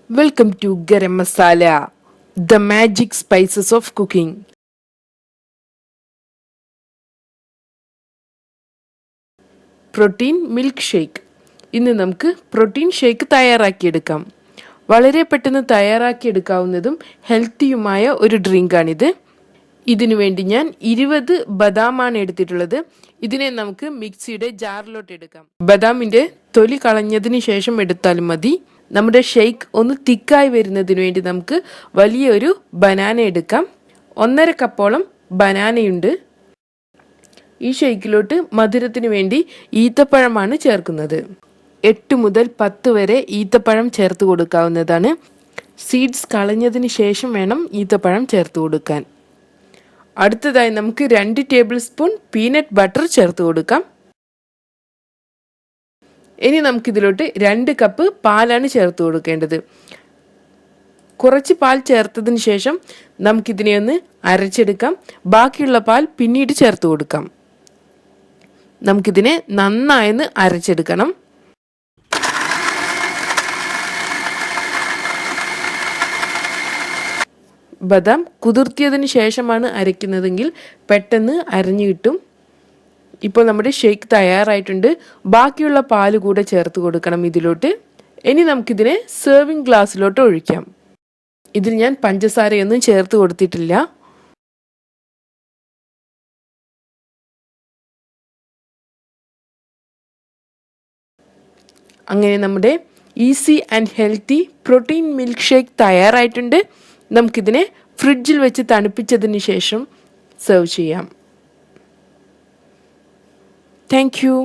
Welcome to Garam Masala, the magic spices of cooking. Protein milk shake. ഇന്ന് നമുക്ക് protein shake തയ്യാറാക്കിയെടുക്കാം. വളരെ പെട്ടെന്ന് തയ്യാറാക്കിയെടുക്കാവുന്നതും ഹെൽത്തിയുമായ ഒരു ഡ്രിങ്കാണിത്. ഇതിനു വേണ്ടി ഞാൻ 20 ബദാമാണ് എടുത്തിട്ടുള്ളത്. ഇതിനെ നമുക്ക് മിക്സിയുടെ ജാറിലോട്ട് എടുക്കാം. ബദാമിൻ്റെ തൊലി കളഞ്ഞതിന് ശേഷം എടുത്താലും മതി. നമ്മുടെ ഷേക്ക് ഒന്ന് തിക്കായി വരുന്നതിന് വേണ്ടി നമുക്ക് വലിയൊരു ബനാന എടുക്കാം. 1.5 കപ്പോളം ബനാനയുണ്ട്. ഈ ഷേക്കിലോട്ട് മധുരത്തിന് വേണ്ടി ഈത്തപ്പഴമാണ് ചേർക്കുന്നത്. 8 മുതൽ 10 വരെ ഈത്തപ്പഴം ചേർത്ത് കൊടുക്കാവുന്നതാണ്. സീഡ്സ് കളഞ്ഞതിന് ശേഷം വേണം ഈത്തപ്പഴം ചേർത്ത് കൊടുക്കാൻ. അടുത്തതായി നമുക്ക് 2 ടേബിൾ സ്പൂൺ പീനട്ട് ബട്ടർ ചേർത്ത് കൊടുക്കാം. ഇനി നമുക്കിതിലോട്ട് 2 കപ്പ് പാലാണ് ചേർത്ത് കൊടുക്കേണ്ടത്. കുറച്ച് പാൽ ചേർത്തതിന് ശേഷം നമുക്കിതിനെ ഒന്ന് അരച്ചെടുക്കാം. ബാക്കിയുള്ള പാൽ പിന്നീട് ചേർത്ത് കൊടുക്കാം. നമുക്കിതിനെ നന്നായി അരച്ചെടുക്കണം. ബദാം കുതിർത്തിയതിന് ശേഷമാണ് അരയ്ക്കുന്നതെങ്കിൽ പെട്ടെന്ന് അരഞ്ഞു കിട്ടും. ഇപ്പോൾ നമ്മുടെ ഷേക്ക് തയ്യാറായിട്ടുണ്ട്. ബാക്കിയുള്ള പാല് കൂടെ ചേർത്ത് കൊടുക്കണം ഇതിലോട്ട്. ഇനി നമുക്കിതിനെ സെർവിങ് ഗ്ലാസ്സിലോട്ട് ഒഴിക്കാം. ഇതിൽ ഞാൻ പഞ്ചസാരയൊന്നും ചേർത്ത് കൊടുത്തിട്ടില്ല. അങ്ങനെ നമ്മുടെ easy and healthy protein milk shake തയ്യാറായിട്ടുണ്ട്. നമുക്കിതിനെ ഫ്രിഡ്ജിൽ വെച്ച് തണുപ്പിച്ചതിന് ശേഷം സെർവ് ചെയ്യാം. Thank you.